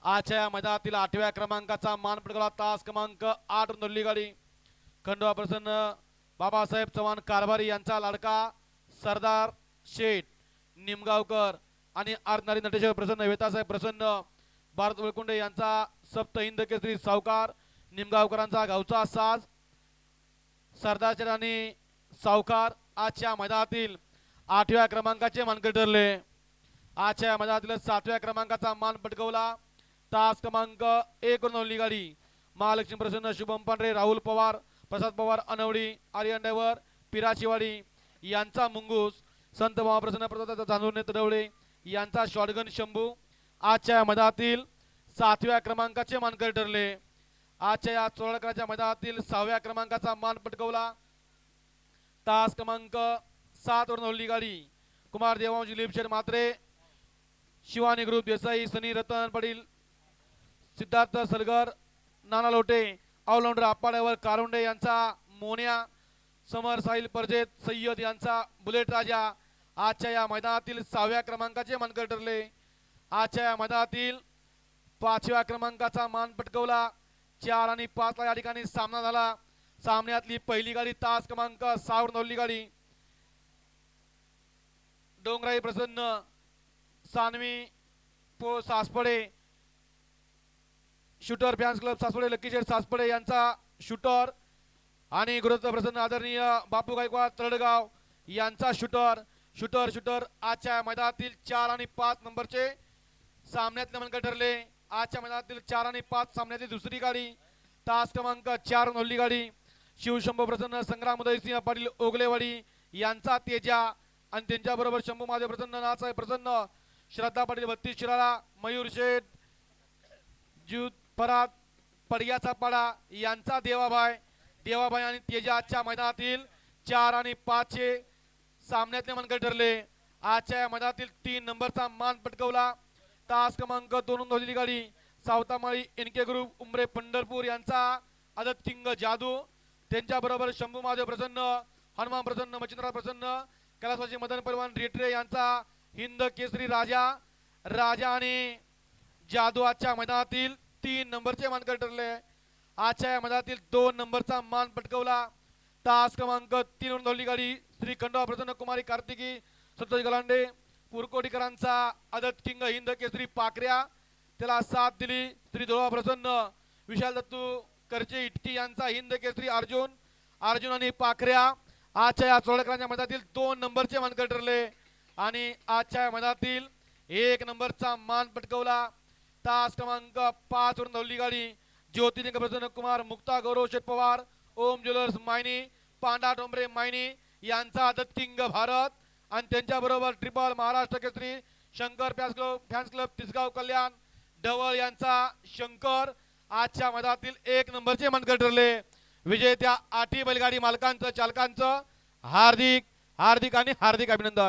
आजच्या या मैदानातील 8व्या क्रमांकाचा मान पटकावला तास क्रमांक 8 नोंदली गाडी खंडोबा प्रसन्न बाबासाहेब चव्हाण कारभारी यांचा लाडका सरदार शेठ निमगावकर आणि आरनारी नटेश्वर प्रसन्न वेतासाहेब प्रसन्न भारत वळकुंडे यांचा सप्त हिंद केसरी सावकार निमगावकरांचा गावचा साज सरदार शेठ आणि सावकार आजच्या मैदानातील 8व्या क्रमांकाचे मानकरी ठरले। आजच्या मैदानातील 7व्या क्रमांकाचा मान पटकावला तास क्रमांक 1 नोंदली गाडी महालक्ष्मी प्रसन्न शुभम पांढरे राहुल पवार प्रसाद पवार अनवडी आर्यन ड्रायव्हर पिराचीवाडी यांचा मुंगूस संत महाप्रसन्न प्रसाद चांदोरने तडवळे यांचा शॉटगन शंभू आजच्या मैदानातील 7व्या क्रमांकाचे मानकरी ठरले। आजच्या या चोरडकराच्या मैदानातील 6व्या क्रमांकाचा मान पटकावला तास क्रमांक 7 वर नोंदली गाडी कुमार देवांश लिपशेट मात्रे शिवानी ग्रुप देसाई सनी रतन पाटील सिद्धार्थ सरगर नाना लोटे ऑलराऊंडर आप्पाड्यावर कारुंडे यांचा मोन्या समर साहिल परजेत सय्यद यांचा बुलेट राजा आजच्या या मैदानातील 6व्या क्रमांकाचे मानकरी ठरले। आजच्या या मैदानातील 5व्या क्रमांकाचा मान पटकावला 4 आणि 5 ला या ठिकाणी सामना झाला। सामन्यातली पहिली गाडी तास क्रमांक 6 वर नोंदली गाडी डोंगराई प्रसन्न सानवी पो Saspade shooter fans club Saspade लकीशेठ सासपडे यांचा शूटर आणि गुरुत्व प्रसन्न आदरणीय बापू गायकवाड तळडगाव यांचा शूटर शूटर शूटर आजच्या मैदानातील 4 आणि 5 नंबरचे सामन्यातले मानकरी ठरले। आजच्या मैदानातील 4 आणि 5 सामन्यातली दुसरी गाडी तास क्रमांक 4 नोंदली गाडी शिवशंभू प्रसन्न संग्राम उदयसिंह पाटील ओगलेवाडी यांचा तेजा आणि त्यांच्याबरोबर शंभू महादेव प्रसन्न नाथसाहेब प्रसन्न श्रद्धा पाटील 32 शिराळा मयूर शेठ जुत परात पडग्याचा पाडा यांचा देवाबाई आणि तेजा आजच्या मैदानातील 4 आणि 5 चे सामन्यातले मानकरी ठरले। आजच्या या मैदानातील 3 नंबरचा मान पटकावला तास क्रमांक 2 नोंदलेली गाडी सावतामाळी एनके ग्रुप उमरे पंढरपूर यांचा आदत किंग जादू त्यांच्याबरोबर शंभू महादेव प्रसन्न हनुमान प्रसन्न मच्छिंद्रनाथ प्रसन्न कैलासवासी मदन पैलवान रेटरे यांचा हिंद केसरी राजा आणि जादू आजच्या मैदानातील 3 नंबरचे मानकरी ठरले। आजच्या या मैदानातील 2 नंबरचा मान पटकावला तास क्रमांक 3 वर नोंदली गाडी श्री खंडोबा प्रसन्न कुमारी कार्तिकी संतोष गलांडे पुरकोडीकरांचा आदत किंग हिंद केसरी पाकऱ्या त्याला साथ दिली श्री धोळा प्रसन्न विशाल दत्तू करचे इटकी यांचा हिंद केसरी अर्जुन आणि पाखऱ्या आजच्या या चोळकरांच्या मैदानातील 2 नंबरचे मानकरी ठरले आणि आजच्या या मैदानातील 1 नंबरचा मान पटकावला तास क्रमांक 5 वर नोंदली गाडी ज्योतिलिंग प्रसन्न कुमार मुक्ता गौरव शेठ पवार ओम ज्वेलर्स मायनी पांडा डोंबरे मायनी यांचा आदत किंग भारत आणि त्यांच्याबरोबर triple Maharashtra Kesari Shankar fans club Tisgaon कल्याण ढवळ यांचा शंकर आजच्या मैदानातील 1 नंबरचे मानकरी ठरले। विजेत्या 8 बैलगाडी मालकांचं चालकांचं हार्दिक अभिनंदन।